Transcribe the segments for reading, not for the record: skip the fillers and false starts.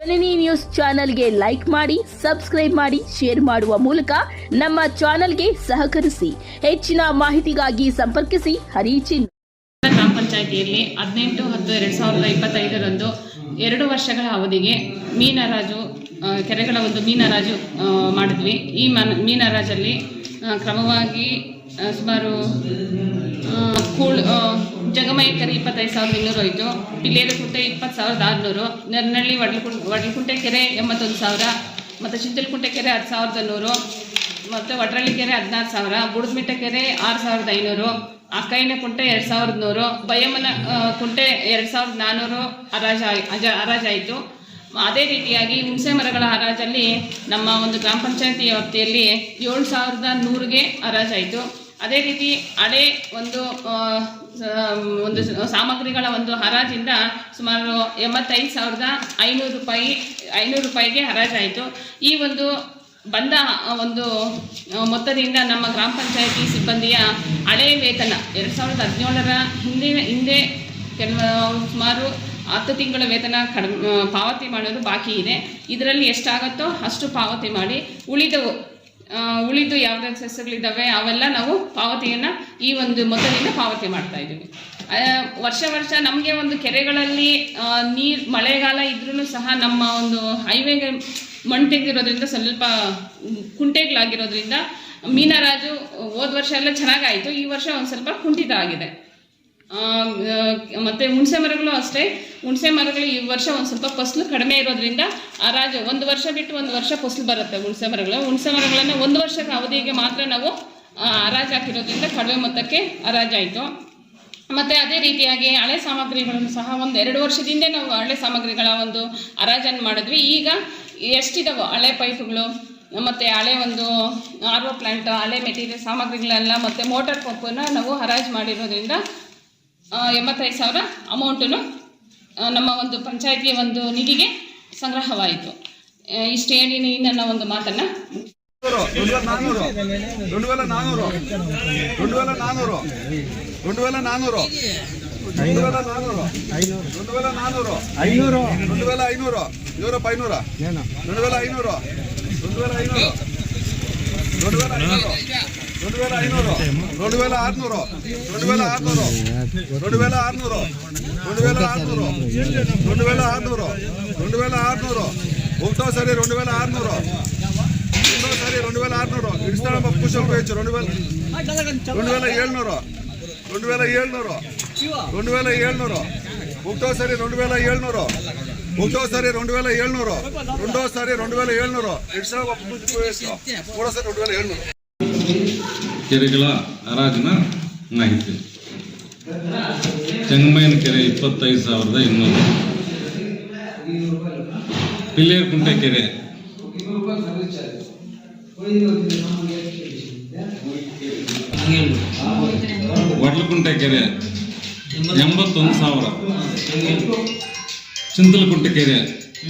ಜನನಿ news ಚಾನೆಲ್ಗೆ like ಮಾಡಿ, subscribe ಮಾಡಿ, ಶೇರ್ ಮಾಡುವ ಮೂಲಕ ನಮ್ಮ ಚಾನೆಲ್ಗೆ ಸಹಕರಿಸಿ. ಹೆಚ್ಚಿನ ಮಾಹಿತಿಗಾಗಿ ಸಂಪರ್ಕಿಸಿ ಹರಿಚಿನ್. ಗ್ರಾಮ ಪಂಚಾಯಿತಿಯಲ್ಲಿ 18/10/2025ರಂದು 2 ವರ್ಷಗಳ ಅವಧಿಗೆ ಮೀನರಾಜು ಕೆರೆಗಳ ಒಂದು ಮೀನರಾಜು ಮಾಡಿದ್ವಿ. ಈ ಮೀನರಾಜಲ್ಲಿ ಕ್ರಮವಾಗಿ ಸುಮಾರು ಜಗಮಯ ಕೆರೆ 25,200 ಹೋಯಿತು. ಪಿಲ್ಲೇರುಕುಂಟೆ 20,600, ನೆರನಹಳ್ಳಿ ವಡ್ಲಕುಂಟೆ ಕೆರೆ 81,000, ಮತ್ತು ಚಿಂಚಲಕುಂಟೆ ಕೆರೆ 10,100, ಮತ್ತು ವಡ್ರಳ್ಳಿ ಕೆರೆ 16,000, ಬುಡದಮಿಟ್ಟೆ ಕೆರೆ 6,500, ಅಕ್ಕಯ್ಯನ ಕುಂಟೆ 2,100, ಬಯ್ಯಮ್ಮನ ಕುಂಟೆ 2,400 ಹರಾಜಾಯಿತು. ಅದೇ ರೀತಿಯಾಗಿ ಹುಣಸೆ ಮರಗಳ ಹರಾಜಲ್ಲಿ ನಮ್ಮ ಒಂದು ಗ್ರಾಮ ಪಂಚಾಯತಿ ವ್ಯಾಪ್ತಿಯಲ್ಲಿ 7,100ಗೆ ಹರಾಜಾಯಿತು. ಅದೇ ರೀತಿ ಹಳೆ ಒಂದು ಸಾಮಗ್ರಿಗಳ ಒಂದು ಹರಾಜಿಂದ ಸುಮಾರು 85,500 ರೂಪಾಯಿಗೆ ಹರಾಜಾಯಿತು. ಈ ಒಂದು ಬಂದ ಒಂದು ಮೊತ್ತದಿಂದ ನಮ್ಮ ಗ್ರಾಮ ಪಂಚಾಯತಿ ಸಿಬ್ಬಂದಿಯ ಹಳೆಯ ವೇತನ 2017ರ ಹಿಂದೆ ಸುಮಾರು 10 ತಿಂಗಳ ವೇತನ ಪಾವತಿ ಮಾಡೋದು ಬಾಕಿ ಇದೆ. ಇದರಲ್ಲಿ ಎಷ್ಟಾಗುತ್ತೋ ಅಷ್ಟು ಪಾವತಿ ಮಾಡಿ ಉಳಿದು ಯಾವುದಾದ್ರು ಸಸ್ಯಗಳಿದ್ದಾವೆ ಅವೆಲ್ಲ ನಾವು ಪಾವತಿಯನ್ನು ಈ ಒಂದು ಮೊತ್ತದಿಂದ ಪಾವತಿ ಮಾಡ್ತಾ ಇದ್ದೀವಿ. ವರ್ಷ ನಮಗೆ ಒಂದು ಕೆರೆಗಳಲ್ಲಿ ಮಳೆಗಾಲ ಇದ್ರೂ ಸಹ ನಮ್ಮ ಒಂದು ಹೈವೇಗೆ ಮಣ್ಣು ತೆಗೆದಿರೋದ್ರಿಂದ ಸ್ವಲ್ಪ ಕುಂಟೆಗಳಾಗಿರೋದ್ರಿಂದ ಮೀನರಾಜು ಹೋದ ವರ್ಷ ಎಲ್ಲ ಚೆನ್ನಾಗಾಯಿತು. ಈ ವರ್ಷ ಒಂದು ಸ್ವಲ್ಪ ಕುಂಠಿತ ಆಗಿದೆ. ಮತ್ತು ಹುಣಸೆ ಮರಗಳು ಅಷ್ಟೇ. ಹುಣಸೆ ಮರಗಳು ಈ ವರ್ಷ ಒಂದು ಸ್ವಲ್ಪ ಫಸಲು ಕಡಿಮೆ ಇರೋದ್ರಿಂದ ಹರಾಜು ಒಂದು ವರ್ಷ ಬಿಟ್ಟು ಒಂದು ವರ್ಷ ಫಸಲು ಬರುತ್ತೆ. ಹುಣಸೆ ಮರಗಳನ್ನು 1 ವರ್ಷದ ಅವಧಿಗೆ ಮಾತ್ರ ನಾವು ಹರಾಜು ಹಾಕಿರೋದ್ರಿಂದ ಕಡಿಮೆ ಮೊತ್ತಕ್ಕೆ ಹರಾಜಾಯಿತು. ಮತ್ತು ಅದೇ ರೀತಿಯಾಗಿ ಹಳೆ ಸಾಮಗ್ರಿಗಳನ್ನು ಸಹ 1-2 ವರ್ಷದಿಂದ ನಾವು ಹಳೆ ಸಾಮಗ್ರಿಗಳ ಒಂದು ಹರಾಜನ್ನು ಮಾಡಿದ್ವಿ. ಈಗ ಎಷ್ಟಿದಾವೋ ಹಳೆ ಪೈಪ್ಗಳು ಮತ್ತು ಹಳೆ ಒಂದು RO ಪ್ಲ್ಯಾಂಟ್, ಹಳೆ ಮೆಟೀರಿಯಲ್ ಸಾಮಗ್ರಿಗಳೆಲ್ಲ ಮತ್ತು ಮೋಟಾರ್ ಪಂಪನ್ನು ನಾವು ಹರಾಜು ಮಾಡಿರೋದ್ರಿಂದ 85,000 ಅಮೌಂಟನ್ನು ನಮ್ಮ ಒಂದು ಪಂಚಾಯತಿಯ ಒಂದು ನಿಧಿಗೆ ಸಂಗ್ರಹವಾಯಿತು. ಇಷ್ಟು ಹೇಳಿ ನನ್ನ ಒಂದು ಮಾತನ್ನು 2,700 ಕೆರೆಗಳ ಹರಾಜಿನ ಮಾಹಿತಿ. ಜಂಗಮಯ್ಯನ ಕೆರೆ 25,200, ಪಿಲ್ಲೇರುಕುಂಟೆ ಕೆರೆ ವಡ್ಲಕುಂಟೆ ಕೆರೆ 81,000, ಚಿಂಚಲಕುಂಟೆ ಕೆರೆ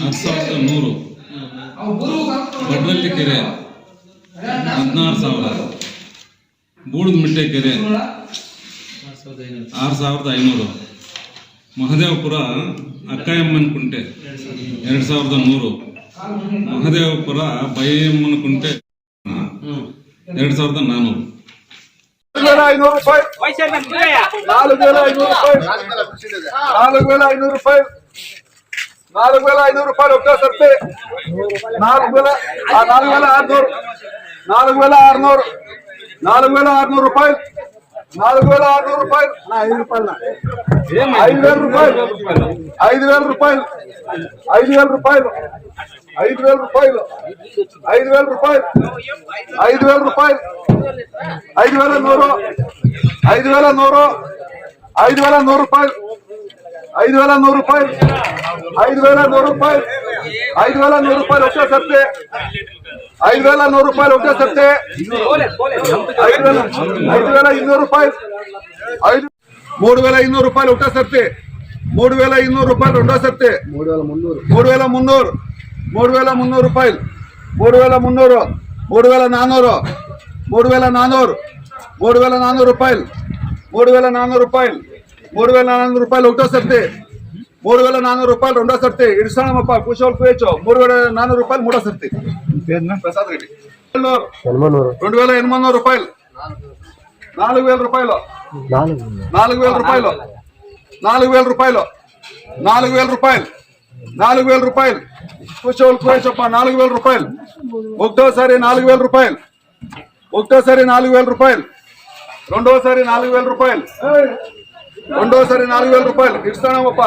10,100, ವಡ್ರಳ್ಳಿ ಕೆರೆ 16,000, ಬೂಡದಮಿಟ್ಟೆ ಕೆರೆ 6,500, ಮಹದೇವಪುರ ಅಕ್ಕಯ್ಯಮ್ಮನ ಕುಂಟೆ 2,100, ಮಹದೇವಪುರ ಬಯ್ಯಮ್ಮನ ಕುಂಟೆ 2,400. 4,500 ರೂಪಾಯಿ. 4,500 ರೂಪಾಯಿ. 4,500 ರೂಪಾಯಿ ಒಟ್ಟು ಸರ್ತೆ. 4,600. 4,600 ರೂಪಾಯಿ. 4,600 ರೂಪಾಯಿ. 5,000 ರೂಪಾಯಿ. 5,000 ರೂಪಾಯಿ. 5,000 ರೂಪಾಯಿ. 5,000 ರೂಪಾಯಿ. 5,000 ರೂಪಾಯಿ. 5,000 ರೂಪಾಯಿ. 5,000 ರೂಪಾಯಿ. 5,100. 5,100. 5,100 ರೂಪಾಯಿ. 5,100 ರೂಪಾಯಿ. 5,100 ರೂಪಾಯಿ. 5,100 ರೂಪಾಯಿ ಒಟ್ಟು ಸರ್ತೆ. 5,100 ರೂಪಾಯಿ ಒಟ್ಟು ಸರ್ತೆ. 5,200 ರೂಪಾಯಿ. 3,200 ರೂಪಾಯಿ ಒಟ್ಟು ಸರ್ತೆ. 3,200 ರೂಪಾಯಿ రెండో ಸರ್ತೆ. 3,300. 3,300 ರೂಪಾಯಿ. 3,300. 3,400. 3,400. 3,400 ರೂಪಾಯಿ. 3,400 ರೂಪಾಯಿ. 3,400 ರೂಪಾಯಿ ಒಟ್ಟು ಸರ್ತೆ. 3,400 రూపాయలు రెండో సర్తి ఇడుస్తానమ్మప్ప కూర్చోవాలి కూయొచ్చు 3,400 రూపాయలు మూడో సర్తి ప్రసాద్ రెడ్డి 2,800 రూపాయలు 4,000 రూపాయలు 4,000 రూపాయలు 4,000 రూపాయలు 4,000 రూపాయలు 4,000 రూపాయలు కూర్చోవాలి కూయొచ్చప్ప 4,000 రూపాయలు ఒకటోసారి 4,000 రూపాయలు ఒకటోసారి 4,000 రూపాయలు రెండోసారి 4,000 రూపాయలు రెండోసారి 4,000 రూపాయలు ఇస్తానమ్మప్ప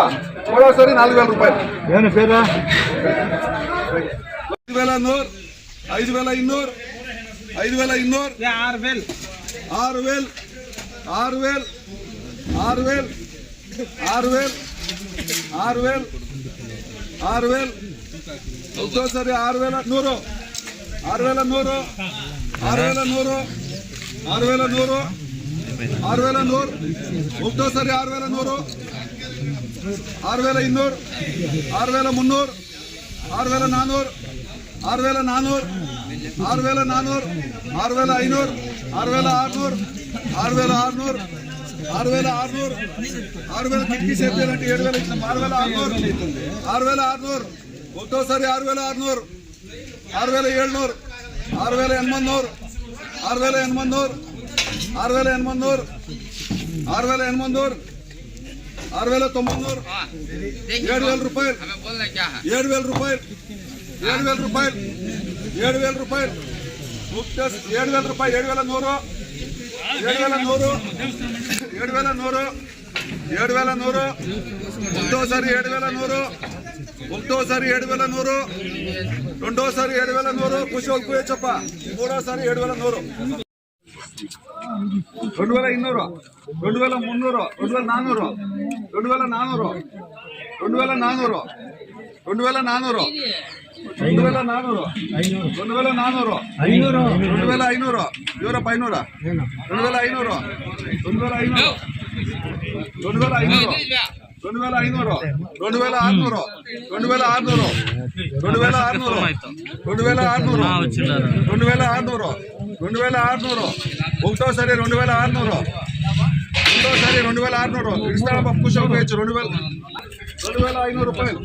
మూడోసారి 4,000 రూపాయలు 5,200 5,200 5,200 6,000 6,000 6,000 6,000 6,000 6,000 ఒకటోసారి 6,100 6,100 6,100 6,100 6,100 ఒకటోసారి 6,100 6,200 6,300 6,400 6,400 6,400 6,500 6,600 6,600 6,600 6,000 కిటికీ సేఫ్టీ 7,000 ఇచ్చిన 6,600 6,600 ఒకటోసారి 6,600 6,700 6,800 6,800 6,800 6,800 6,900 7,000 రూపాయలు 7,000 రూపాయలు 7,000 రూపాయలు 7,000 రూపాయలు 7,000 రూపాయలు 7,100 7,100 7,100 7,100 ఒకటోసారి 7,100 ఒకటోసారి 7,100 రెండోసారి 7,100 కూర్చోవాలి కూయొచ్చప్ప మూడోసారి 7,100 2,200 2,300 2,400 2,400 2,400 2,400 2,400 2,400 2,500 ಇವರಪ್ಪ 500 2,500 2,500 2,500 2,500 2,600 2,600 2,600 2,600 2,600 ఒకటోసారి 2,600 రెండోసారి 2,600 ఇస్తానప్ప కూర్చోవాలి కూయొచ్చు 2,500 రూపాయలు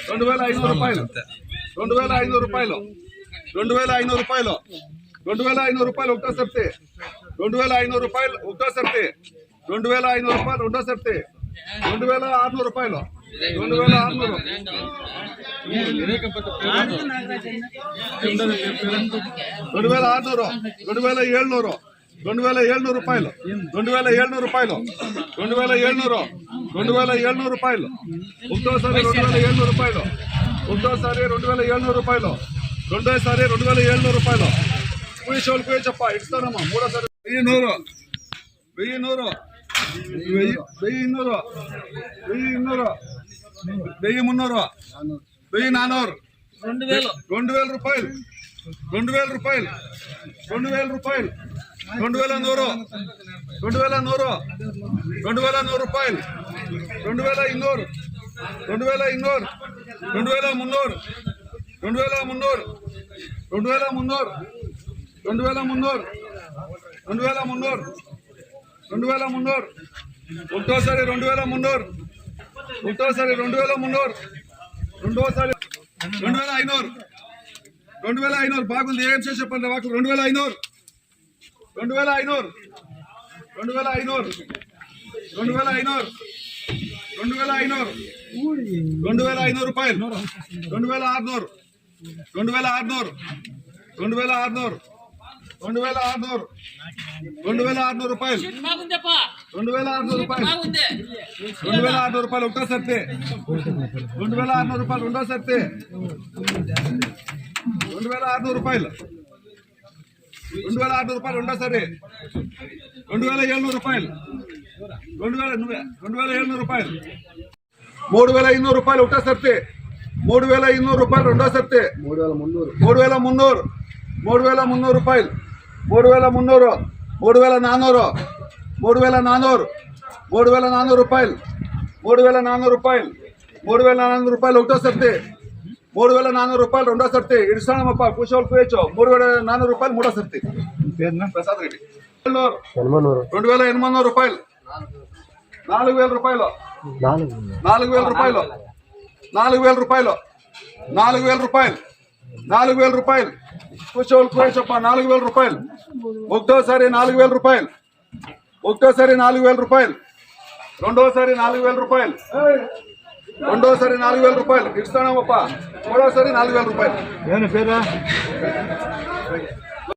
2,500 రూపాయలు 2,500 రూపాయలు 2,500 రూపాయలు 2,500 రూపాయలు ఒకటో సర్తి 2,500 రూపాయలు ఒకటో సర్తి 2,500 రూపాయలు రెండో సర్తి 2,600 రూపాయలు 2,600 2,600 2,700 2,700 రూపాయలు 2,700 రూపాయలు 2,700 2,700 రూపాయలు ఒకటోసారి 2,700 రూపాయలు ఒకటోసారి 2,700 రూపాయలు రెండోసారి 2,700 రూపాయలు కూయొచ్చు కూయొచ్చప్ప ఇస్తానమ్మా మూడోసారి 1,100 1,100 1,200 1,300 1,400 2,000 రూపాయలు 2,000 రూపాయలు 2,000 రూపాయలు 2,100 2,100 2,100 రూపాయలు 2,200 2,200 2,300 2,300 2,300 2,300 2,300 2,300 ఒకటోసారి 2,300 ఒకటోసారి 2,300 రెండోసారి 2,500 2,500 బాగుంది ఏం చేసి చెప్పండి వాకు 2,500 2,500 2,500 2,500 2,500 2,500 రూపాయలు 2,600 2,600 2,600 2,600 2,600 రూపాయలు 2,600 రూపాయలు 2,600 రూపాయలు ఒకటో సర్తే 2,600 రూపాయలు రెండో సర్తే 2,600 రూపాయలు 2,600 రూపాయలు రెండోసారి 2,700 రూపాయలు 2,700 రూపాయలు 3,500 రూపాయలు ఒకటో సర్తే 3,500 రూపాయలు రెండో సర్తే 3,300 3,300 రూపాయలు 3,300 3,400 3,400 3,400 రూపాయలు 3,400 రూపాయలు 3,400 రూపాయలు ఒకటో సర్తే 3,400 రూపాయలు రెండో సర్తి ఇడుస్తానమ్మప్ప కూర్చోవాలి కూయొచ్చు 3,400 రూపాయలు మూడో సర్తి ప్రసాద్ రెడ్డి 2,800 రూపాయలు 4,000 రూపాయలు 4,000 రూపాయలు 4,000 రూపాయలు 4,000 రూపాయలు 4,000 రూపాయలు కూర్చోవాలి కూర్చోప్ప 4,000 రూపాయలు ఒకటోసారి 4,000 రూపాయలు ఒకటోసారి 4,000 రూపాయలు రెండోసారి 4,000 రూపాయలు రెండోసారి 4,000 రూపాయలు ఇస్తానమ్మప్ప మూడోసారి 4,000 రూపాయలు